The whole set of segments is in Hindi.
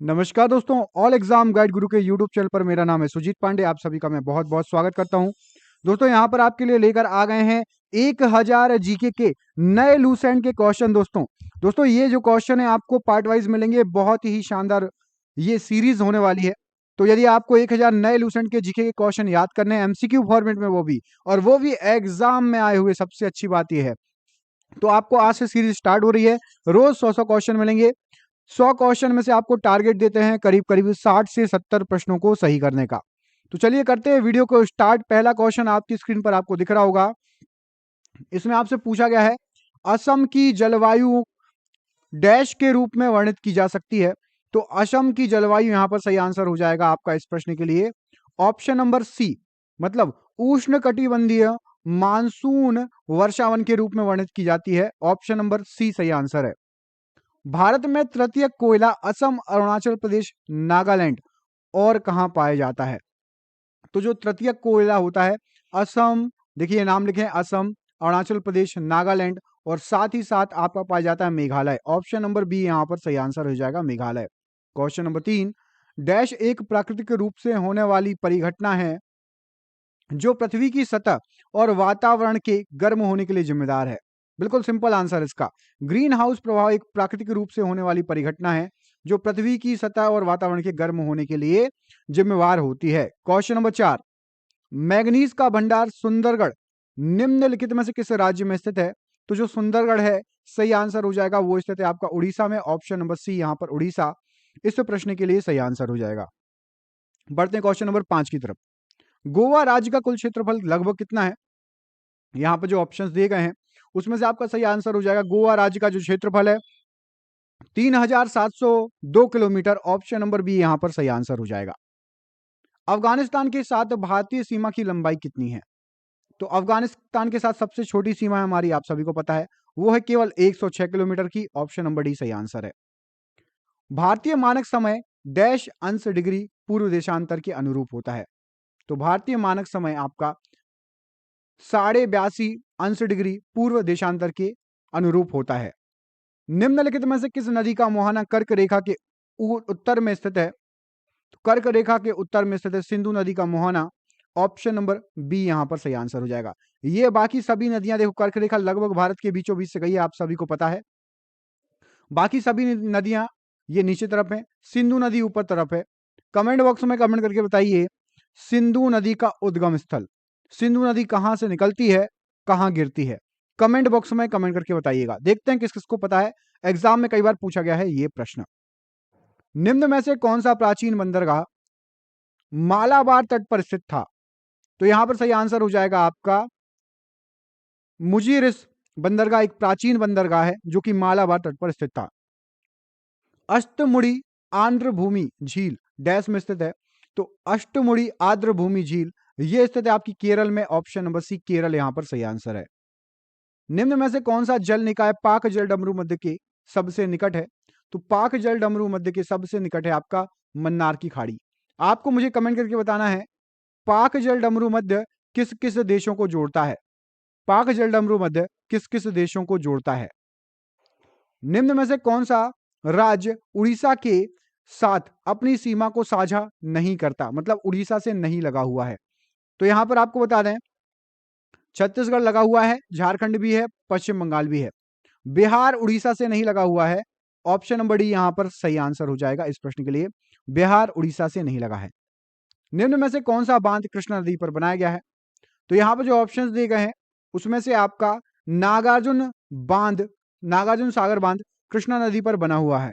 नमस्कार दोस्तों, ऑल एग्जाम गाइड गुरु के यूट्यूब चैनल पर मेरा नाम है सुजीत पांडे। आप सभी का मैं बहुत बहुत स्वागत करता हूं। दोस्तों यहां पर आपके लिए लेकर आ गए हैं 1000 जीके के नए लूसेंट के क्वेश्चन। दोस्तों ये जो क्वेश्चन है आपको पार्ट वाइज मिलेंगे, बहुत ही शानदार ये सीरीज होने वाली है। तो यदि आपको 1000 नए लूसेंट के जीके के क्वेश्चन याद करने हैं एमसीक्यू फॉर्मेट में, वो भी एग्जाम में आए हुए, सबसे अच्छी बात यह है। तो आपको आज से सीरीज स्टार्ट हो रही है। रोज 100 क्वेश्चन मिलेंगे। 100 क्वेश्चन में से आपको टारगेट देते हैं करीब करीब 60 से 70 प्रश्नों को सही करने का। तो चलिए करते हैं वीडियो को स्टार्ट। पहला क्वेश्चन आपकी स्क्रीन पर आपको दिख रहा होगा। इसमें आपसे पूछा गया है, असम की जलवायु डैश के रूप में वर्णित की जा सकती है। तो असम की जलवायु यहां पर सही आंसर हो जाएगा आपका इस प्रश्न के लिए ऑप्शन नंबर सी, मतलब उष्ण कटिबंधीय मानसून वर्षावन के रूप में वर्णित की जाती है। ऑप्शन नंबर सी सही आंसर है। भारत में तृतीय कोयला असम, अरुणाचल प्रदेश, नागालैंड और कहां पाया जाता है? तो जो तृतीय कोयला होता है, असम, देखिए नाम लिखे असम, अरुणाचल प्रदेश, नागालैंड और साथ ही साथ आपका पाया जाता है मेघालय। ऑप्शन नंबर बी यहां पर सही आंसर हो जाएगा, मेघालय। क्वेश्चन नंबर 3, डैश एक प्राकृतिक रूप से होने वाली परिघटना है जो पृथ्वी की सतह और वातावरण के गर्म होने के लिए जिम्मेदार है। बिल्कुल सिंपल आंसर इसका, ग्रीन हाउस प्रभाव एक प्राकृतिक रूप से होने वाली परिघटना है जो पृथ्वी की सतह और वातावरण के गर्म होने के लिए जिम्मेवार होती है। क्वेश्चन नंबर 4, मैग्नीज का भंडार सुंदरगढ़ निम्नलिखित में से किस राज्य में स्थित है? तो जो सुंदरगढ़ है, सही आंसर हो जाएगा, वो स्थित है आपका उड़ीसा में। ऑप्शन नंबर सी यहां पर उड़ीसा इस प्रश्न के लिए सही आंसर हो जाएगा। बढ़ते हैं क्वेश्चन नंबर 5 की तरफ। गोवा राज्य का कुल क्षेत्रफल लगभग कितना है? यहां पर जो ऑप्शंस दिए गए हैं उसमें से आपका सही आंसर हो जाएगा, गोवा राज्य का जो क्षेत्रफल है 3702 किलोमीटर। ऑप्शन नंबर बी यहां पर सही आंसर हो जाएगा। अफगानिस्तान के साथ भारतीय सीमा की लंबाई कितनी है? तो अफगानिस्तान के साथ सबसे छोटी सीमा है हमारी, आप सभी को पता है, वो है केवल 106 किलोमीटर की। ऑप्शन नंबर डी सही आंसर है। भारतीय मानक समय डैश अंश डिग्री पूर्व देशांतर के अनुरूप होता है। तो भारतीय मानक समय आपका 82.5 अंश डिग्री पूर्व देशांतर के अनुरूप होता है। निम्नलिखित में से किस नदी का मुहाना कर्क रेखा के उत्तर में स्थित है? तो कर्क रेखा के उत्तर में स्थित है सिंधु नदी का मुहाना। ऑप्शन नंबर बी यहां पर सही आंसर हो जाएगा। ये बाकी सभी नदियां, देखो कर्क रेखा लगभग भारत के बीचों बीच से गई है, आप सभी को पता है। बाकी सभी नदियां ये नीचे तरफ है, सिंधु नदी ऊपर तरफ है। कमेंट बॉक्स में कमेंट करके बताइए, सिंधु नदी का उद्गम स्थल, सिंधु नदी कहां से निकलती है, कहां गिरती है? कमेंट बॉक्स में कमेंट करके बताइएगा। देखते हैं किस किस को पता है। एग्जाम में कई बार पूछा गया है ये प्रश्न। निम्न में से कौन सा प्राचीन बंदरगाह मालाबार तट पर स्थित था? तो यहां पर सही आंसर हो जाएगा आपका मुजीरिस बंदरगाह, एक प्राचीन बंदरगाह है जो कि मालाबार तट पर स्थित था। अष्टमुड़ी आंध्र भूमि झील डैश में स्थित है? तो अष्टमुड़ी आर्द्र भूमि झील ये स्थित है आपकी केरल में। ऑप्शन नंबर सी केरल यहां पर सही आंसर है। निम्न में से कौन सा जल निकाय पाक जल डमरू मध्य के सबसे निकट है? तो पाक जल डमरू मध्य के सबसे निकट है आपका मन्नार की खाड़ी। आपको मुझे कमेंट करके बताना है, पाक जल डमरू मध्य किस किस देशों को जोड़ता है? पाक जल डमरू मध्य किस किस देशों को जोड़ता है? निम्न में से कौन सा राज्य उड़ीसा के साथ अपनी सीमा को साझा नहीं करता, मतलब उड़ीसा से नहीं लगा हुआ है? तो यहां पर आपको बता दें, छत्तीसगढ़ लगा हुआ है, झारखंड भी है, पश्चिम बंगाल भी है। बिहार उड़ीसा से नहीं लगा हुआ है। ऑप्शन नंबर डी यहां पर सही आंसर हो जाएगा इस प्रश्न के लिए, बिहार उड़ीसा से नहीं लगा है। निम्न में से कौन सा बांध कृष्णा नदी पर बनाया गया है? तो यहां पर जो ऑप्शंस दिए गए हैं उसमें से आपका नागार्जुन बांध, नागार्जुन सागर बांध कृष्णा नदी पर बना हुआ है।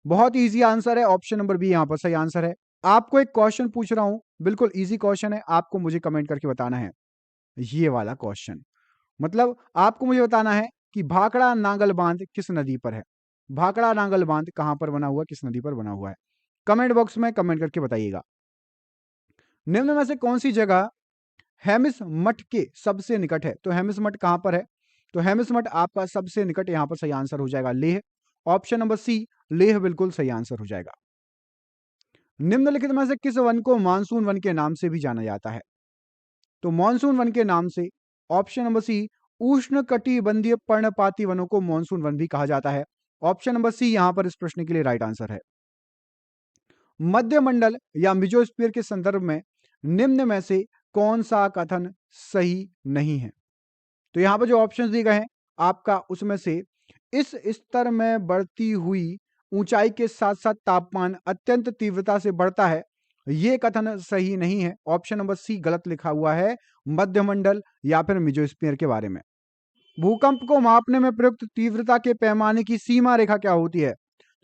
बहुत इजी आंसर है, ऑप्शन नंबर बी यहां पर सही आंसर है। आपको एक क्वेश्चन पूछ रहा हूं, बिल्कुल इजी क्वेश्चन है, आपको मुझे कमेंट करके बताना है ये वाला क्वेश्चन। मतलब आपको मुझे बताना है कि भाखड़ा नांगल बांध किस नदी पर है? भाखड़ा नांगल बांध कहां पर बना हुआ है, किस नदी पर बना हुआ है? कमेंट बॉक्स में कमेंट करके बताइएगा। निम्न में से कौन सी जगह हेमिस मठ के सबसे निकट है? तो हेमिस मठ कहां पर है? तो हेमिस मठ आपका सबसे निकट यहां पर सही आंसर हो जाएगा Leh. Option number C Leh बिल्कुल सही आंसर हो जाएगा। निम्नलिखित में से किस वन को मानसून वन के नाम से भी जाना जाता है? तो मानसून वन के नाम से, ऑप्शन नंबर सी उष्ण कटिबंधीय पर्णपाती वनों को मानसून वन भी कहा जाता है। ऑप्शन नंबर सी यहां पर इस प्रश्न के लिए राइट आंसर है। मध्यमंडल या मेसोस्फीयर के संदर्भ में निम्न में से कौन सा कथन सही नहीं है? तो यहां पर जो ऑप्शंस दिए गए हैं आपका, उसमें से इस स्तर में बढ़ती हुई ऊंचाई के साथ साथ तापमान अत्यंत तीव्रता से बढ़ता है, यह कथन सही नहीं है। ऑप्शन नंबर सी गलत लिखा हुआ है, मध्यमंडल या फिर मेसोस्फीयर के बारे में। भूकंप को मापने में प्रयुक्त तीव्रता के पैमाने की सीमा रेखा क्या होती है?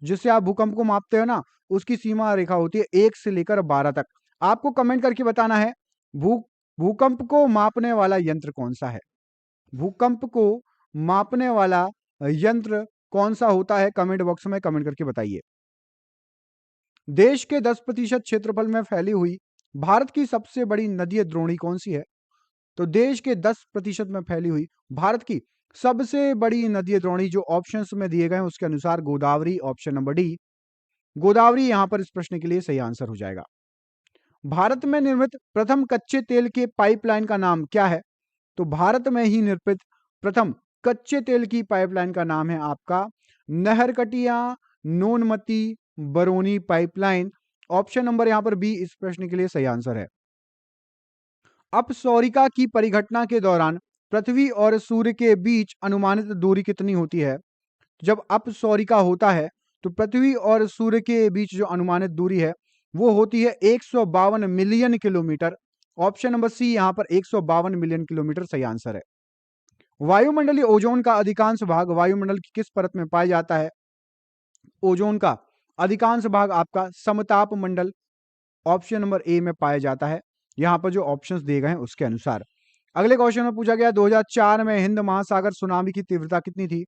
जिससे आप भूकंप को मापते हो ना, उसकी सीमा रेखा होती है 1 से लेकर 12 तक। आपको कमेंट करके बताना है भूकंप को मापने वाला यंत्र कौन सा है? भूकंप को मापने वाला यंत्र कौन सा होता है? कमेंट बॉक्स में कमेंट करके बताइए। देश के 10% क्षेत्रफल में फैली हुई भारत की सबसे बड़ी नदी द्रोणी कौन सी है? तो देश के 10% में फैली हुई भारत की सबसे बड़ी नदी द्रोणी जो ऑप्शंस में दिए गए हैं उसके अनुसार Godavari, option number D Godavari यहां पर इस प्रश्न के लिए सही आंसर हो जाएगा। भारत में निर्मित प्रथम कच्चे तेल के पाइपलाइन का नाम क्या है? तो भारत में ही निर्मित प्रथम कच्चे तेल की पाइपलाइन का नाम है आपका Naharkatia Noonmati Barauni pipeline. Option number यहां पर बी इस प्रश्न के लिए सही आंसर है। अपसौरिका की परिघटना के दौरान पृथ्वी और सूर्य के बीच अनुमानित दूरी कितनी होती है? जब अपसौरिका होता है तो पृथ्वी और सूर्य के बीच जो अनुमानित दूरी है वो होती है 152 million kilometre. Option number C यहां पर 152 मिलियन किलोमीटर सही आंसर है। वायुमंडलीय ओजोन का अधिकांश भाग वायुमंडल की किस परत में पाया जाता है? ओजोन का अधिकांश भाग आपका समताप मंडल, ऑप्शन नंबर ए में पाया जाता है। यहां पर जो ऑप्शंस दिए गए हैं उसके अनुसार। अगले क्वेश्चन में पूछा गया 2004 में हिंद महासागर सुनामी की तीव्रता कितनी थी?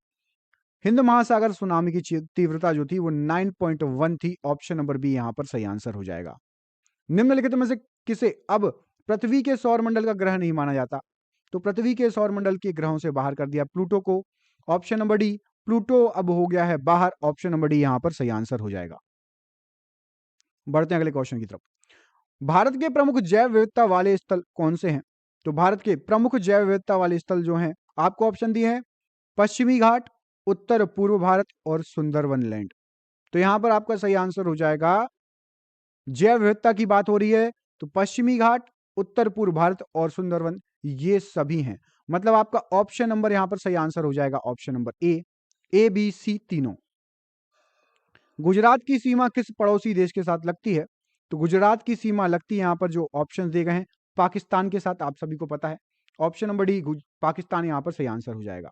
हिंद महासागर सुनामी की तीव्रता जो थी वो 9.1 थी। ऑप्शन नंबर बी यहां पर सही आंसर हो जाएगा। निम्नलिखित में से किसे अब पृथ्वी के सौर मंडल का ग्रह नहीं माना जाता? तो पृथ्वी के सौर मंडल के ग्रहों से बाहर कर दिया प्लूटो को। ऑप्शन नंबर डी प्लूटो अब हो गया है बाहर। ऑप्शन नंबर डी यहां पर सही आंसर हो जाएगा। बढ़ते हैं अगले क्वेश्चन की तरफ। भारत के प्रमुख जैव विविधता वाले स्थल कौन से हैं? तो भारत के प्रमुख जैव विविधता वाले स्थल जो हैं आपको ऑप्शन दिए हैं पश्चिमी घाट, उत्तर पूर्व भारत और सुंदरवन लैंड। तो यहां पर आपका सही आंसर हो जाएगा, जैव विविधता की बात हो रही है तो पश्चिमी घाट, उत्तर पूर्व भारत और सुंदरवन ये सभी हैं। मतलब आपका ऑप्शन नंबर यहां पर सही आंसर हो जाएगा, option number A B C तीनों। गुजरात की सीमा किस पड़ोसी देश के साथ लगती है? तो गुजरात की सीमा लगती है यहां पर जो ऑप्शन दिए गए हैं पाकिस्तान के साथ, आप सभी को पता है। ऑप्शन नंबर डी पाकिस्तान यहां पर सही आंसर हो जाएगा।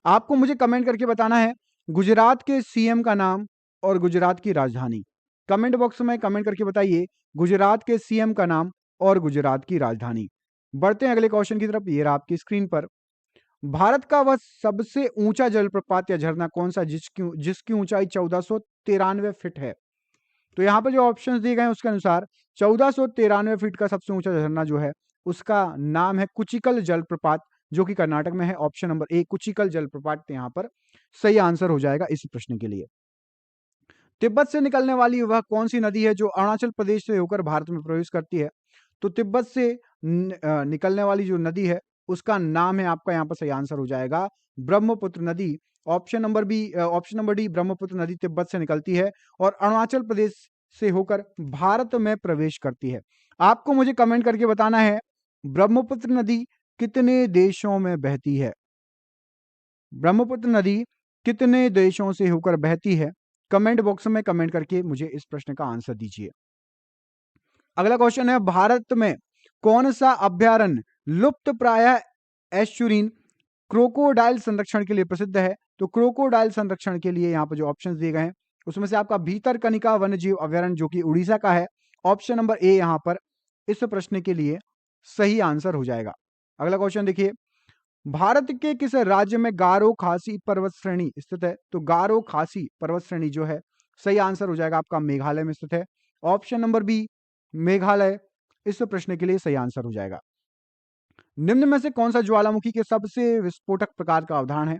आपको मुझे कमेंट करके बताना है गुजरात के सीएम का नाम और गुजरात की राजधानी। कमेंट बॉक्स में कमेंट करके बताइए गुजरात के सीएम का नाम और गुजरात की राजधानी। बढ़ते हैं अगले क्वेश्चन की तरफ। ये रहा आपकी स्क्रीन पर। भारत का वह सबसे ऊंचा जलप्रपात या झरना कौन सा जिसकी ऊंचाई 1493 फीट है? तो यहां पर जो ऑप्शंस दिए गए हैं उसके अनुसार 1493 फीट का सबसे ऊंचा झरना जो है उसका नाम है कुचिकल जलप्रपात, जो कि कर्नाटक में है। ऑप्शन नंबर ए कुचिकल जलप्रपात यहां पर सही आंसर हो जाएगा इस प्रश्न के लिए। तिब्बत से निकलने वाली वह कौन सी नदी है जो अरुणाचल प्रदेश से होकर भारत में प्रवेश करती है? तो तिब्बत से निकलने वाली जो नदी है उसका नाम है आपका यहां पर सही आंसर हो जाएगा ब्रह्मपुत्र नदी। ऑप्शन नंबर डी ब्रह्मपुत्र नदी तिब्बत से निकलती है और अरुणाचल प्रदेश से होकर भारत में प्रवेश करती है। आपको मुझे कमेंट करके बताना है ब्रह्मपुत्र नदी कितने देशों में बहती है? ब्रह्मपुत्र नदी कितने देशों से होकर बहती है? कमेंट बॉक्स में कमेंट करके मुझे इस प्रश्न का आंसर दीजिए। अगला क्वेश्चन है भारत में कौन सा अभ्यारण्य लुप्त प्राय एस्चुरीन क्रोकोडाइल संरक्षण के लिए प्रसिद्ध है? तो क्रोकोडाइल संरक्षण के लिए यहां पर जो ऑप्शंस दिए गए हैं उसमें से आपका भीतरकनिका वन्यजीव अभ्यारण्य जो कि उड़ीसा का है। ऑप्शन नंबर ए यहां पर इस प्रश्न के लिए सही आंसर हो जाएगा। अगला क्वेश्चन देखिए, भारत के किस राज्य में गारो खासी पर्वत श्रेणी स्थित है? तो गारो खासी पर्वत श्रेणी जो है सही आंसर हो जाएगा आपका मेघालय में स्थित है। ऑप्शन नंबर बी मेघालय इस प्रश्न के लिए सही आंसर हो जाएगा। निम्न में से कौन सा ज्वालामुखी के सबसे विस्फोटक प्रकार का अवधारण है?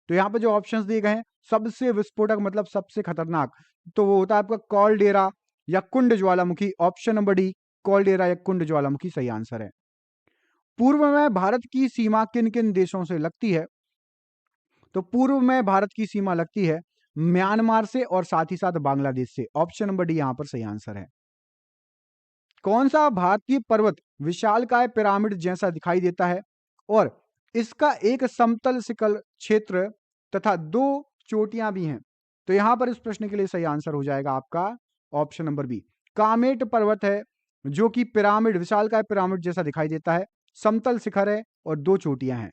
तो यहां पर जो ऑप्शंस दिए गए हैं सबसे विस्फोटक मतलब सबसे खतरनाक, तो वो होता है आपका कॉलडेरा या कुंड ज्वालामुखी। ऑप्शन नंबर डी कॉलडेरा या कुंड ज्वालामुखी सही आंसर है। पूर्व में भारत की सीमा किन किन देशों से लगती है? तो पूर्व में भारत की सीमा लगती है म्यांमार से और साथ ही साथ बांग्लादेश से। ऑप्शन नंबर डी यहां पर सही आंसर है। कौन सा भारतीय पर्वत विशालकाय पिरामिड जैसा दिखाई देता है और इसका एक समतल शिखर क्षेत्र तथा दो चोटियां भी हैं? तो यहां पर इस प्रश्न के लिए सही आंसर हो जाएगा आपका ऑप्शन नंबर बी, कामेट पर्वत है, जो कि पिरामिड विशालकाय पिरामिड जैसा दिखाई देता है, समतल शिखर है और दो चोटियां हैं।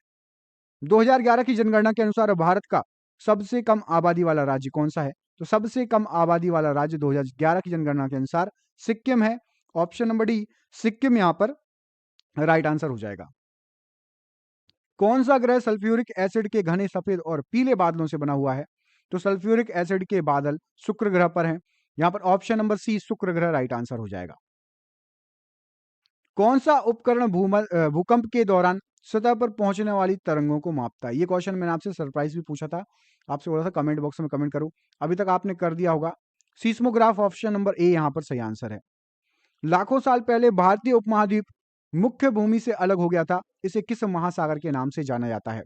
2011 की जनगणना के अनुसार भारत का सबसे कम आबादी वाला राज्य कौन सा है? तो सबसे कम आबादी वाला राज्य 2011 की जनगणना के अनुसार सिक्किम है। ऑप्शन नंबर डी सिक्किम यहां पर राइट आंसर हो जाएगा। कौन सा ग्रह सल्फ्यूरिक एसिड के घने सफेद और पीले बादलों से बना हुआ है? तो सल्फ्यूरिक एसिड के बादल शुक्र ग्रह पर हैं। यहां पर ऑप्शन नंबर सी शुक्र ग्रह राइट आंसर हो जाएगा। कौन सा उपकरण भूकंप के दौरान सतह पर पहुंचने वाली तरंगों को मापता है? ये क्वेश्चन मैंने आपसे सरप्राइज भी पूछा था, आपसे बोला था कमेंट बॉक्स में कमेंट करो, अभी तक आपने कर दिया होगा। सीस्मोग्राफ ऑप्शन नंबर ए यहां पर सही आंसर है। लाखों साल पहले भारतीय उपमहाद्वीप मुख्य भूमि से अलग हो गया था, इसे किस महासागर के नाम से जाना जाता है?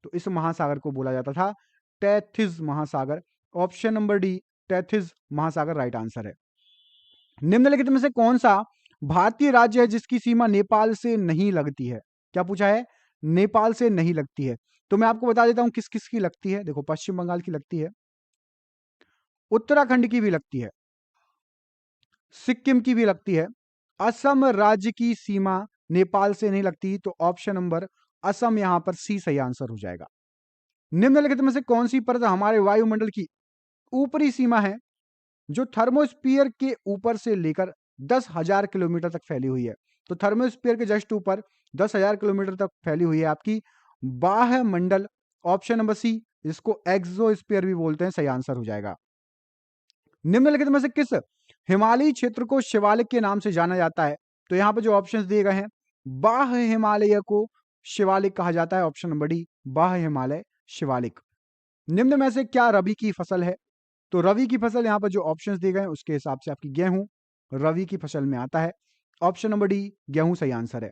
तो इस महासागर को बोला जाता था टैथिस महासागर। ऑप्शन नंबर डी टैथिस महासागर राइट आंसर है। निम्नलिखित में से कौन सा भारतीय राज्य है जिसकी सीमा नेपाल से नहीं लगती है? क्या पूछा है? नेपाल से नहीं लगती है। तो मैं आपको बता देता हूं किस किस की लगती है। देखो, पश्चिम बंगाल की लगती है, उत्तराखंड की भी लगती है, सिक्किम की भी लगती है, असम राज्य की सीमा नेपाल से नहीं लगती, तो ऑप्शन नंबर असम यहां पर सी सही आंसर हो जाएगा। निम्नलिखित में से कौन सी परत हमारे वायुमंडल की ऊपरी सीमा है जो थर्मोस्फीयर के ऊपर से लेकर 10,000 किलोमीटर तक फैली हुई है? तो थर्मोस्फीयर के जस्ट ऊपर 10,000 किलोमीटर तक फैली हुई है आपकी बाह्य मंडल। ऑप्शन नंबर सी, जिसको एक्सोस्फीयर भी बोलते हैं, सही आंसर हो जाएगा। निम्नलिखित में से किस हिमालयी क्षेत्र को शिवालिक के नाम से जाना जाता है? तो यहां पर जो ऑप्शंस दिए गए हैं, बाह्य हिमालय को शिवालिक कहा जाता है। ऑप्शन नंबर डी बाह्य हिमालय शिवालिक। निम्न में से क्या रबी की फसल है? तो रवि की फसल यहां पर जो ऑप्शंस दिए गए हैं उसके हिसाब से आपकी गेहूं रवि की फसल में आता है। ऑप्शन नंबर डी गेहूं सही आंसर है।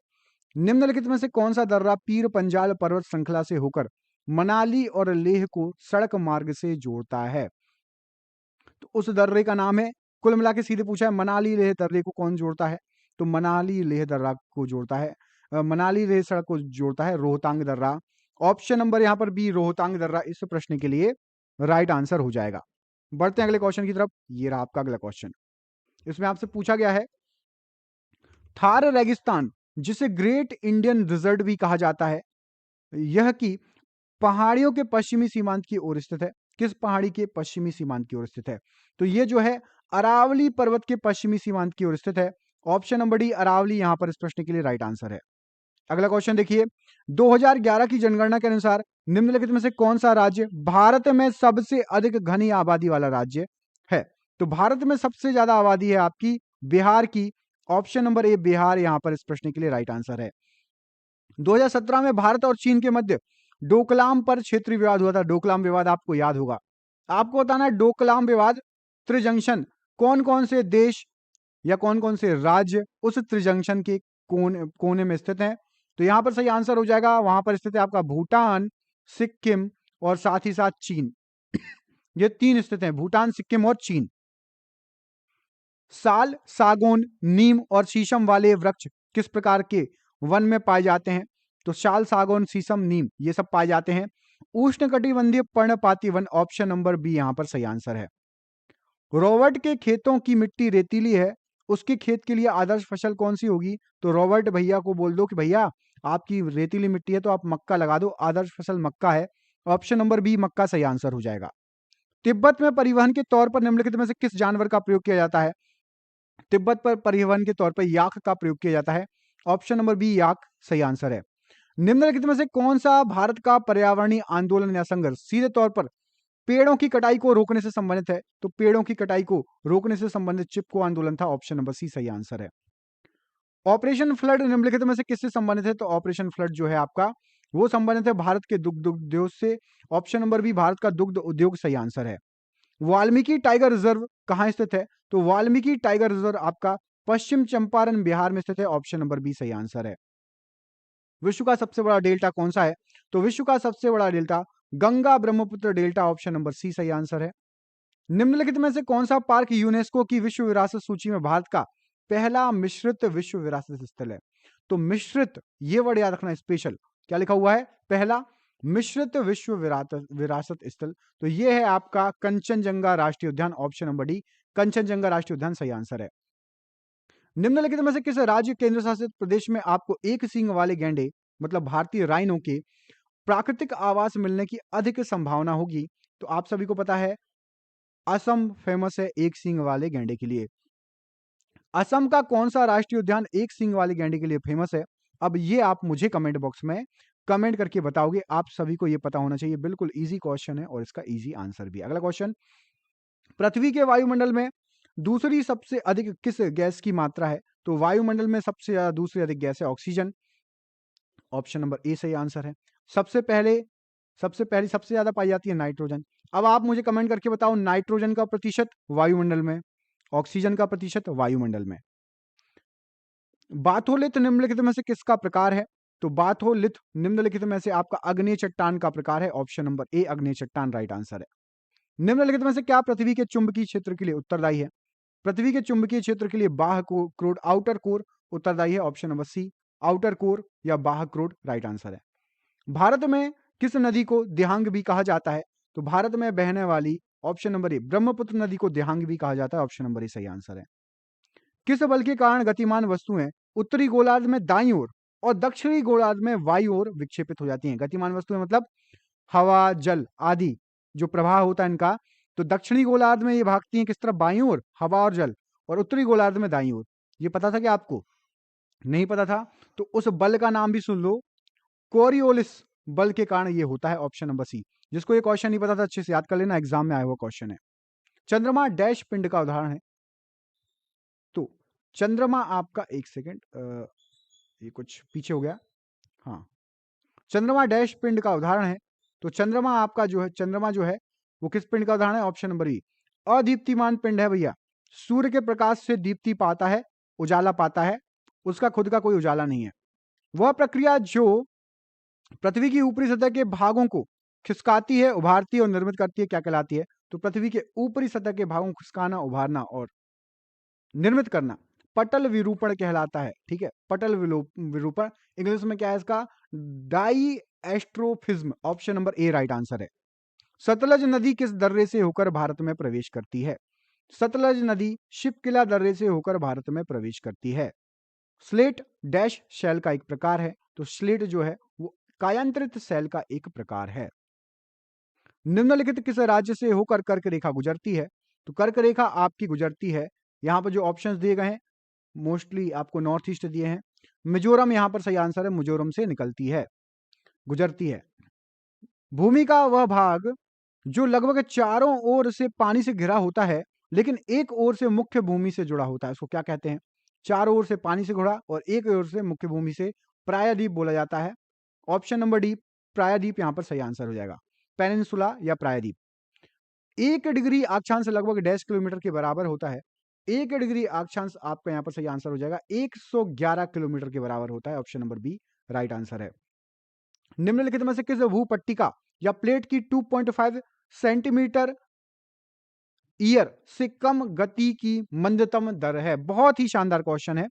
निम्नलिखित में से कौन सा दर्रा पीर पंजाल पर्वत श्रृंखला से होकर मनाली और लेह को सड़क मार्ग से जोड़ता है? तो उस दर्रे का नाम है, कुल मिला के सीधे पूछा है मनाली लेह दर्रे को कौन जोड़ता है? तो मनाली लेह दर्रा को जोड़ता है, मनाली लेह सड़क को जोड़ता है रोहतांग दर्रा। ऑप्शन नंबर यहां पर बी रोहतांग दर्रा इस प्रश्न के लिए राइट आंसर हो जाएगा। बढ़ते हैं अगले क्वेश्चन की तरफ। ये रहा आपका अगला क्वेश्चन। इसमें आपसे पूछा गया है थार रेगिस्तान, जिसे ग्रेट इंडियन डिजर्ट भी कहा जाता है, यह की पहाड़ियों के पश्चिमी सीमांत की ओर स्थित है। किस पहाड़ी के पश्चिमी सीमांत की ओर स्थित है? तो ये जो है अरावली पर्वत के पश्चिमी सीमांत की ओर स्थित है। ऑप्शन नंबर डी अरावली यहां पर इस प्रश्न के लिए राइट आंसर है। अगला क्वेश्चन देखिए, 2011 की जनगणना के अनुसार निम्नलिखित में से कौन सा राज्य भारत में सबसे अधिक घनी आबादी वाला राज्य है? तो भारत में सबसे ज्यादा आबादी है आपकी बिहार की। ऑप्शन नंबर ए बिहार यहां पर इस प्रश्न के लिए राइट आंसर है। 2017 में भारत और चीन के मध्य डोकलाम पर क्षेत्रीय विवाद हुआ था। डोकलाम विवाद आपको याद होगा। आपको बताना है डोकलाम विवाद त्रिजंक्शन कौन कौन से देश या कौन कौन से राज्य उस त्रिजंक्शन के कोने में स्थित हैं? तो यहां पर सही आंसर हो जाएगा, वहां पर स्थित है आपका भूटान, सिक्किम और साथ ही साथ चीन। ये तीन स्थित हैं, भूटान, सिक्किम और चीन। साल, सागौन, नीम और शीशम वाले वृक्ष किस प्रकार के वन में पाए जाते हैं? तो साल, सागौन, शीशम, नीम ये सब पाए जाते हैं उष्णकटिबंधीय पर्णपाती वन। ऑप्शन नंबर बी यहां पर सही आंसर है। रॉबर्ट के खेतों की मिट्टी रेतीली है, उसके खेत के लिए आदर्श फसल कौन सी होगी? तो रॉबर्ट भैया को बोल दो कि भैया आपकी रेतीली मिट्टी है तो आप मक्का लगा दो, आदर्श फसल मक्का है। ऑप्शन नंबर बी मक्का सही आंसर हो जाएगा। तिब्बत में परिवहन के तौर पर निम्नलिखित में से किस जानवर का प्रयोग किया जाता है? तिब्बत पर परिवहन के तौर पर याक का प्रयोग किया जाता है। ऑप्शन नंबर बी याक सही आंसर है। निम्नलिखित में से कौन सा भारत का पर्यावरणीय आंदोलन या संघर्ष सीधे तौर पर पेड़ों की कटाई को रोकने से संबंधित है? तो पेड़ों की कटाई को रोकने से संबंधित चिपको आंदोलन था। ऑप्शन नंबर सी सही आंसर है। ऑपरेशन फ्लड निम्नलिखित में से किससे संबंधित है? तो ऑपरेशन फ्लड जो है आपका वो संबंधित है भारत के दुग्ध उद्योग से। ऑप्शन नंबर बी भारत का दुग्ध उद्योग सही आंसर है। वाल्मीकि टाइगर रिजर्व कहां स्थित है? तो वाल्मीकि टाइगर रिजर्व आपका पश्चिम चंपारण बिहार में स्थित है। ऑप्शन नंबर बी सही आंसर है। विश्व का सबसे बड़ा डेल्टा कौन सा है? तो विश्व का सबसे बड़ा delta Ganga Brahmaputra delta, option number C सही आंसर है। निम्नलिखित में से कौन सा पार्क यूनेस्को की विश्व विरासत सूची में भारत का पहला मिश्रित विश्व विरासत स्थल है? तो मिश्रित, ये वर्ड याद रखना स्पेशल, क्या लिखा हुआ है? पहला मिश्रित विश्व विरासत स्थल, तो ये है आपका कंचनजंगा राष्ट्रीय उद्यान, ऑप्शन नंबर डी, कंचनजंगा राष्ट्रीय उद्यान सही आंसर है। निम्नलिखित में से किस राज्य केंद्र शासित प्रदेश में आपको एक सींग वाले गैंडे मतलब भारतीय राइनो के प्राकृतिक आवास मिलने की अधिक संभावना होगी? तो आप सभी को पता है असम फेमस है एक सींग वाले गैंडे के लिए। असम का कौन सा राष्ट्रीय उद्यान एक सींग वाले गैंडे के लिए फेमस है? अब ये आप मुझे कमेंट बॉक्स में कमेंट करके बताओगे, आप सभी को ये पता होना चाहिए। बिल्कुल इजी क्वेश्चन है और इसका इजी आंसर भी। अगला क्वेश्चन, पृथ्वी के वायुमंडल में दूसरी सबसे अधिक किस गैस की मात्रा है? तो वायुमंडल में सबसे ज्यादा दूसरी अधिक गैस है ऑक्सीजन, ऑप्शन नंबर ए सही आंसर है। सबसे पहली सबसे ज्यादा पाई जाती है नाइट्रोजन। अब आप मुझे कमेंट करके बताओ नाइट्रोजन का प्रतिशत वायुमंडल में, ऑक्सीजन का प्रतिशत वायुमंडल में। बाथोलिथ निम्नलिखित में से किसका प्रकार है? तो बाथोलिथ निम्नलिखित में से आपका अग्नेय चट्टान का प्रकार है, ऑप्शन नंबर ए अग्नेय चट्टान राइट आंसर है। निम्नलिखित में से क्या पृथ्वी के चुंबकीय क्षेत्र के लिए उत्तरदायी है? पृथ्वी के चुंबकीय क्षेत्र के लिए बाह्य क्रोड आउटर कोर उत्तरदायी है, option number C outer core या बाह्य क्रोड राइट आंसर है। भारत में किस नदी को देहांग भी कहा जाता है? तो भारत में बहने वाली, ऑप्शन नंबर ए ब्रह्मपुत्र नदी को देहांग भी कहा जाता है, ऑप्शन नंबर ए सही आंसर है। किस बल के कारण गतिमान वस्तुएं उत्तरी गोलार्ध में दाईं ओर और दक्षिणी गोलार्ध में वायु ओर विक्षेपित हो जाती हैं? गतिमान वस्तुएं मतलब हवा, जल आदि जो प्रवाह होता है इनका, तो दक्षिणी गोलार्ध में ये भागती हैं किस तरफ? बाईं ओर, हवा और जल, और उत्तरी गोलार्ध में दाईं ओर। ये पता था कि आपको नहीं पता था? तो उस बल का नाम भी सुन लो, कोरियोलिस बल के कारण ये होता है, ऑप्शन नंबर सी। जिसको ये क्वेश्चन नहीं पता था अच्छे से याद कर लेना, एग्जाम में आया हुआ क्वेश्चन है। चंद्रमा डैश पिंड का उदाहरण है? तो चंद्रमा आपका, एक सेकेंड, ये कुछ पीछे हो गया, हाँ, चंद्रमा डैश पिंड का उदाहरण है? तो चंद्रमा आपका जो है, चंद्रमा जो है वो किस पिंड का उदाहरण है? ऑप्शन नंबर ई अदीप्तिमान पिंड है भैया। सूर्य के प्रकाश से दीप्ति पाता है, उजाला पाता है, उसका खुद का कोई उजाला नहीं है। वह प्रक्रिया जो पृथ्वी की ऊपरी सतह के भागों को खिसकाती है, उभारती है और निर्मित करती है, क्या कहलाती है? तो पृथ्वी के ऊपरी सतह के भागों को खिसकाना, उभारना और निर्मित करना पटल विरूपण कहलाता है। ठीक है, पटल विरूपण इंग्लिश में क्या है इसका? Diastrophism, option number A right answer है। सतलज नदी किस दर्रे से होकर भारत में प्रवेश करती है? सतलज नदी शिपकिला दर्रे से होकर भारत में प्रवेश करती है। स्लेट डैश शैल का एक प्रकार है, तो स्लेट जो है वो कायांतरित शैल का एक प्रकार है। निम्नलिखित किस राज्य से होकर कर्क रेखा गुजरती है? तो कर्क रेखा आपकी गुजरती है, यहां पर जो ऑप्शंस दिए गए हैं मोस्टली आपको नॉर्थ ईस्ट दिए हैं। मिजोरम यहां पर सही आंसर है, मिजोरम से निकलती है, गुजरती है। भूमि का वह भाग जो लगभग चारों ओर से पानी से घिरा होता है लेकिन एक ओर से मुख्य भूमि से जुड़ा होता है, उसको क्या कहते हैं? चारों ओर से पानी से घिरा और एक ओर से मुख्य भूमि से, प्रायद्वीप बोला जाता है, ऑप्शन नंबर डी प्रायद्वीप यहां पर सही आंसर हो जाएगा, पेनिनसुला या प्रायद्वीप। 1 डिग्री अक्षांश लगभग डैश किलोमीटर के बराबर होता है। 1 डिग्री अक्षांश आपका यहाँ पर सही आंसर हो जाएगा 111 किलोमीटर के बराबर होता है, option number B right answer है। निम्नलिखित में से किस भूपट्टिका या प्लेट की 2.5 सेंटीमीटर ईयर से कम गति की मंदतम दर है? बहुत ही शानदार क्वेश्चन है।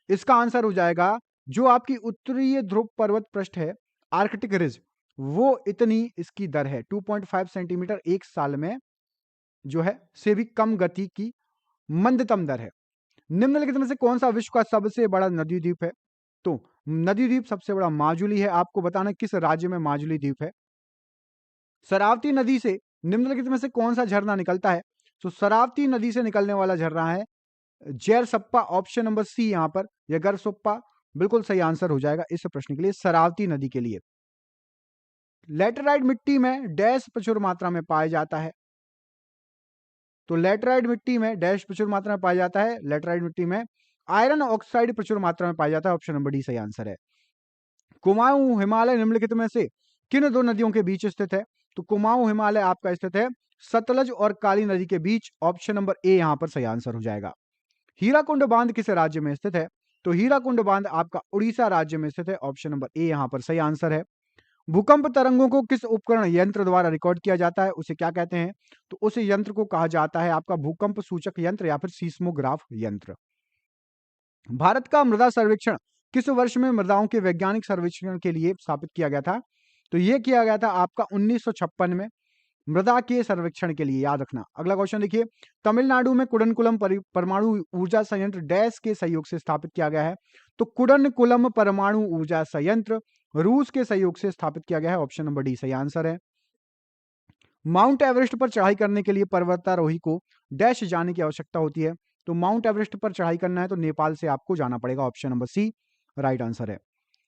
इसका आंसर हो जाएगा जो आपकी उत्तरीय ध्रुव पर्वत पृष्ठ है, आर्कटिक रिज, वो इतनी इसकी दर है 2.5 सेंटीमीटर एक साल में जो है से भी कम गति की मंदतम दर है। निम्नलिखित में से कौन सा विश्व का सबसे बड़ा नदी द्वीप है? तो नदी द्वीप सबसे बड़ा माजुली है। आपको बताना किस राज्य में माजुली द्वीप है। शरावती नदी से निम्नलिखित में से कौन सा झरना निकलता है? तो शरावती नदी से निकलने वाला झरना है जैरसप्पा, ऑप्शन नंबर सी यहां पर, या गरसोप्पा बिल्कुल सही आंसर हो जाएगा इस प्रश्न के लिए, शरावती नदी के लिए। लैटेराइट मिट्टी में डैश प्रचुर मात्रा में पाया जाता है? तो लैटेराइट मिट्टी में डैश प्रचुर मात्रा में पाया जाता है, लैटेराइट मिट्टी में आयरन ऑक्साइड प्रचुर मात्रा में पाया जाता है, ऑप्शन नंबर डी सही आंसर है। कुमाऊं हिमालय निम्नलिखित में से किन दो नदियों के बीच स्थित है? तो कुमाऊं हिमालय आपका स्थित है सतलज और काली नदी के बीच, ऑप्शन नंबर ए यहां पर सही आंसर हो जाएगा। हीराकुंड बांध किस राज्य में स्थित है? तो हीराकुंड बांध आपका उड़ीसा राज्य में स्थित है, ऑप्शन नंबर ए यहां पर सही आंसर है। भूकंप तरंगों को किस उपकरण यंत्र द्वारा रिकॉर्ड किया जाता है, उसे क्या कहते हैं? तो उस यंत्र को कहा जाता है आपका भूकंप सूचक यंत्र या फिर सीस्मोग्राफ यंत्र। भारत का मृदा सर्वेक्षण किस वर्ष में मृदाओं के वैज्ञानिक सर्वेक्षण के लिए स्थापित किया गया था? तो यह किया गया था आपका 1956 में, मृदा के सर्वेक्षण के लिए, याद रखना। अगला क्वेश्चन देखिए, तमिलनाडु में कुडनकुलम परमाणु ऊर्जा संयंत्र डैश के सहयोग से स्थापित किया गया है? तो कुडनकुलम परमाणु ऊर्जा संयंत्र रूस के सहयोग से स्थापित किया गया है। ऑप्शन नंबर डी सही आंसर है। माउंट एवरेस्ट पर चढ़ाई करने के लिए पर्वतारोही को डैश जाने की आवश्यकता होती है? तो माउंट एवरेस्ट पर चढ़ाई करना है तो नेपाल से आपको जाना पड़ेगा। Option number C right answer है।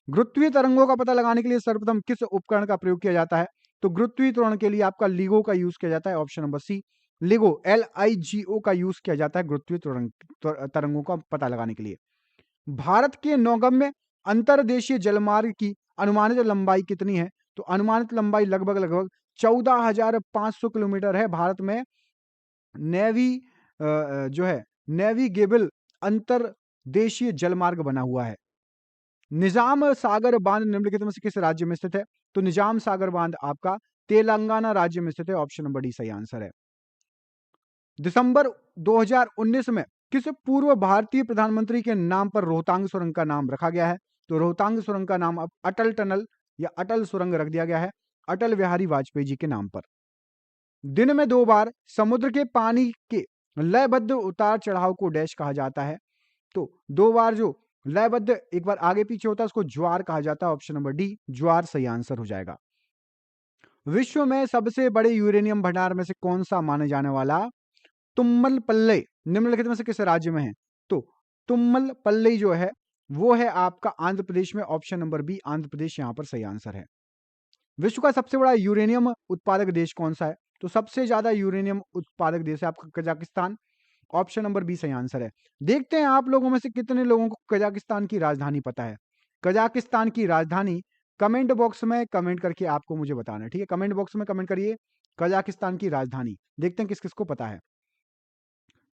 गुरुत्वीय तरंगों का पता लगाने के लिए सर्वप्रथम किस उपकरण का प्रयोग किया जाता है? तो गुरुत्वीय त्वरण के लिए आपका लिगो का यूज किया जाता है। Option number C LIGO, LIGO का यूज किया जाता है गुरुत्वीय तरंगों का पता लगाने के लिए। भारत के नौगम्य अंतर्देशीय जलमार्ग की अनुमानित लंबाई कितनी है? तो अनुमानित लंबाई लगभग 14,500 किलोमीटर है। भारत में जो है नेविगेबल अंतर्देशीय जलमार्ग बना हुआ है। निजाम सागर बांध निम्नलिखित में से किस राज्य में स्थित है? तो निजाम सागर बांध आपका तेलंगाना राज्य में स्थित है। ऑप्शन नंबर डी सही आंसर है। दिसंबर 2019 में किस पूर्व भारतीय प्रधानमंत्री के नाम पर रोहतांग सुरंग का नाम रखा गया है? तो रोहतांग सुरंग का नाम अब अटल टनल या अटल सुरंग रख दिया गया है अटल बिहारी वाजपेयी जी के नाम पर। दिन में 2 बार समुद्र के पानी के लयबद्ध उतार चढ़ाव को डैश कहा जाता है? तो 2 बार जो लयबद्ध एक बार आगे पीछे होता है उसको ज्वार कहा जाता है। ऑप्शन नंबर डी ज्वार सही आंसर हो जाएगा। विश्व में सबसे बड़े यूरेनियम भंडार में से कौन सा माने जाने वाला तुम्मलपल्ली निम्नलिखित में से किस राज्य में है? तो तुम्मलपल्ली जो है वो है आपका आंध्र प्रदेश में। Option number B Andhra Pradesh यहां पर सही आंसर है। विश्व का सबसे बड़ा यूरेनियम उत्पादक देश कौन सा है? तो सबसे ज्यादा यूरेनियम उत्पादक देश है आपका कजाकिस्तान। ऑप्शन नंबर बी सही आंसर है। देखते हैं आप लोगों में से कितने लोगों को कजाकिस्तान की राजधानी पता है। कजाकिस्तान की राजधानी कमेंट बॉक्स में कमेंट करके आपको मुझे बताना है, ठीक है? कमेंट बॉक्स में कमेंट करिए कजाकिस्तान की राजधानी। देखते हैं किस किस को पता है।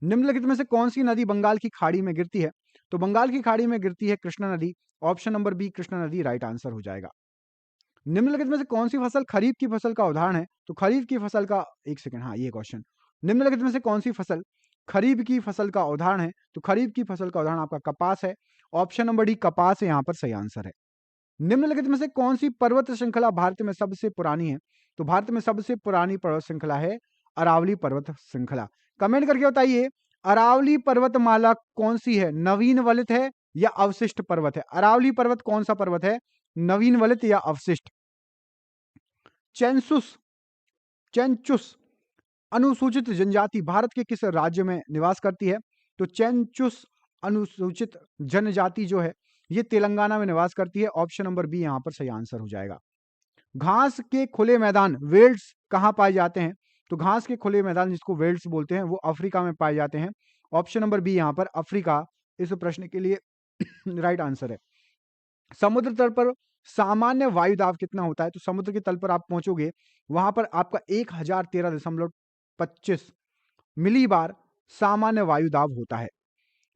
निम्नलिखित में से कौन सी नदी बंगाल की खाड़ी में गिरती है? तो बंगाल की खाड़ी में गिरती है कृष्णा नदी। ऑप्शन नंबर बी कृष्णा नदी राइट आंसर हो जाएगा। निम्नलिखित में से कौन सी फसल खरीफ की फसल का उदाहरण है? तो खरीफ की फसल का एक सेकंड, हाँ ये क्वेश्चन, निम्नलिखित में से कौन सी फसल खरीफ की फसल का उदाहरण है? तो खरीफ की फसल का उदाहरण आपका कपास है। ऑप्शन नंबर डी कपास यहाँ पर सही आंसर है। निम्नलिखित में से कौन सी पर्वत श्रृंखला भारत में सबसे पुरानी है? तो भारत में सबसे पुरानी पर्वत श्रृंखला है अरावली पर्वत श्रृंखला। कमेंट करके बताइए अरावली पर्वतमाला कौन सी है? नवीन वलित है या अवशिष्ट पर्वत है? अरावली पर्वत कौन सा पर्वत है? नवीन वलित या अवशिष्ट? चेंचुस अनुसूचित जनजाति भारत के किस राज्य में निवास करती है? तो चेंचुस अनुसूचित जनजाति जो है ये तेलंगाना में निवास करती है। ऑप्शन नंबर बी यहां पर सही आंसर हो जाएगा। घास के खुले मैदान वेल्ड्स कहां पाए जाते हैं? तो घास के खुले मैदान जिसको वेल्ड्स बोलते हैं वो अफ्रीका में पाए जाते हैं। ऑप्शन नंबर बी यहां पर अफ्रीका इस प्रश्न के लिए राइट आंसर है। समुद्र तल पर सामान्य वायु दाब कितना होता है? तो समुद्र के तल पर आप पहुंचोगे वहां पर आपका 1013.25 मिली बार सामान्य वायु दाब होता है।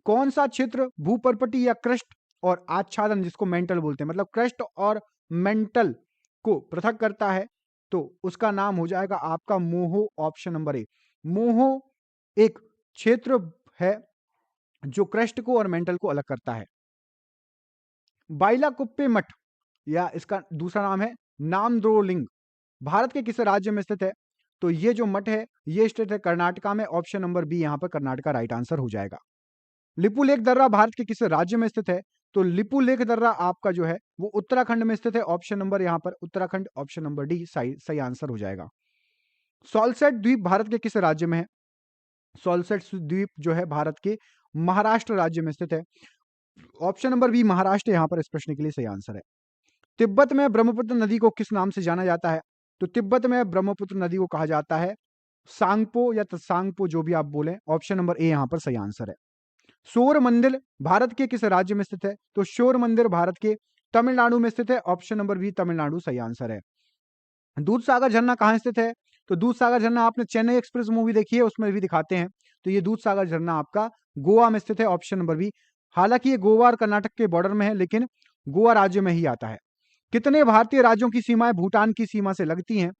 कौन सा क्षेत्र भूपर्पटी या क्रस्ट और आच्छादन जिसको मेंटल बोलते हैं, मतलब क्रस्ट और मेंटल को पृथक करता है? तो उसका नाम हो जाएगा आपका मोहो। ऑप्शन नंबर ए मोहो एक क्षेत्र है जो क्रस्ट को और मेंटल को अलग करता है। बाइलाकुप्पे मठ या इसका दूसरा नाम है नामद्रोलिंग भारत के किस राज्य में स्थित है? तो ये जो मठ है ये स्थित है कर्नाटका में। ऑप्शन नंबर बी यहां पर कर्नाटका राइट आंसर हो जाएगा। लिपुलेख दर्रा भारत के किस राज्य में स्थित है? तो लिपुलेख दर्रा आपका जो है वो उत्तराखंड में स्थित है। ऑप्शन नंबर यहां पर उत्तराखंड, ऑप्शन नंबर डी सही आंसर हो जाएगा। सॉल्सेट द्वीप भारत के किस राज्य में है? सॉल्सेट द्वीप जो है भारत के महाराष्ट्र राज्य में स्थित है। ऑप्शन नंबर बी महाराष्ट्र यहां पर इस प्रश्न के लिए सही आंसर है। तिब्बत में ब्रह्मपुत्र नदी को किस नाम से जाना जाता है? तो तिब्बत में ब्रह्मपुत्र नदी को कहा जाता है सांगपो या तसांगपो, जो भी आप बोले। ऑप्शन नंबर ए यहां पर सही आंसर है। शोर मंदिर भारत के किस राज्य में स्थित है? तो शोर मंदिर भारत के तमिलनाडु में स्थित है। ऑप्शन नंबर बी तमिलनाडु सही आंसर है। दूध सागर झरना कहां स्थित है? तो दूध सागर झरना आपने चेन्नई एक्सप्रेस मूवी देखी है उसमें भी दिखाते हैं। तो ये दूध सागर झरना आपका गोवा में स्थित है। ऑप्शन नंबर बी, हालांकि ये गोवा और कर्नाटक के बॉर्डर में है लेकिन गोवा राज्य में ही आता है। कितने भारतीय राज्यों की सीमाएं भूटान की सीमा से लगती हैं?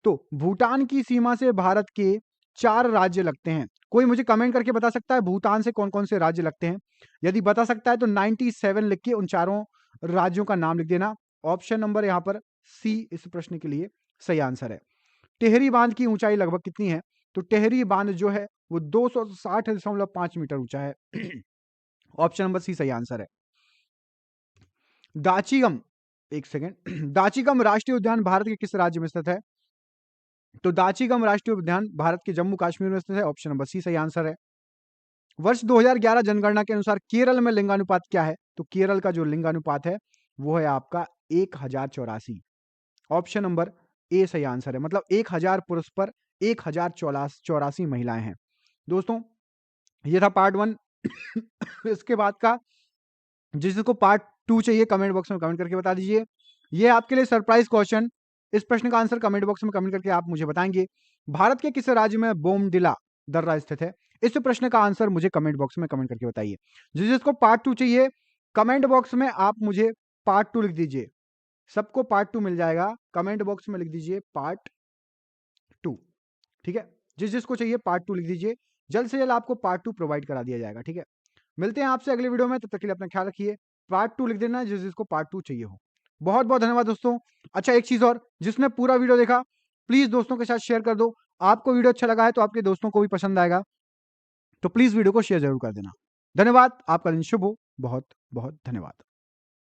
तो भूटान की सीमा से भारत के 4 राज्य लगते हैं। कोई मुझे कमेंट करके बता सकता है भूटान से कौन-कौन से राज्य लगते हैं? यदि बता सकता है तो 97 लिख के उन चारों राज्यों का नाम लिख देना। ऑप्शन नंबर यहाँ पर सी इस प्रश्न के लिए सही आंसर है। टिहरी बांध की ऊंचाई लगभग कितनी है? तो टिहरी बांध जो है वो 260.5 मीटर ऊंचा है। ऑप्शन नंबर सी सही आंसर है। दाचीगम, एक सेकेंड दाचीगम राष्ट्रीय उद्यान भारत के किस राज्य में स्थित है? तो दाचीगम राष्ट्रीय उद्यान भारत के जम्मू कश्मीर में स्थित है। ऑप्शन नंबर सी सही आंसर है। वर्ष 2011 जनगणना के अनुसार केरल में लिंगानुपात क्या है? तो केरल का जो लिंगानुपात है वो है आपका 1084। ऑप्शन नंबर ए सही आंसर है। मतलब 1000 पुरुष पर 1084 महिलाएं हैं। दोस्तों ये था पार्ट 1। इसके बाद का जिसको पार्ट 2 चाहिए कमेंट बॉक्स में कमेंट करके बता दीजिए। ये आपके लिए सरप्राइज क्वेश्चन। इस प्रश्न का आंसर कमेंट बॉक्स में कमेंट करके आप मुझे बताएंगे। भारत के किस राज्य में बोमडिला दर्रा स्थित है? इस प्रश्न का आंसर मुझे कमेंट बॉक्स में कमेंट करके बताइए। जिसको पार्ट 2 चाहिए कमेंट बॉक्स में आप मुझे पार्ट 2 लिख दीजिए। सबको पार्ट 2 मिल जाएगा। कमेंट बॉक्स में लिख दीजिए पार्ट 2। ठीक है, जिसको चाहिए पार्ट 2 लिख दीजिए। जल्द से जल्द आपको पार्ट 2 प्रोवाइड करा दिया जाएगा। ठीक है, मिलते हैं आपसे अगले वीडियो में। तब तक के लिए अपना ख्याल रखिए। पार्ट 2 लिख देना जिसको पार्ट 2 चाहिए हो। बहुत बहुत धन्यवाद दोस्तों। अच्छा एक चीज और, जिसने पूरा वीडियो देखा प्लीज दोस्तों के साथ शेयर कर दो। आपको वीडियो अच्छा लगा है तो आपके दोस्तों को भी पसंद आएगा, तो प्लीज वीडियो को शेयर जरूर कर देना। धन्यवाद, आपका दिन शुभ हो। बहुत बहुत धन्यवाद।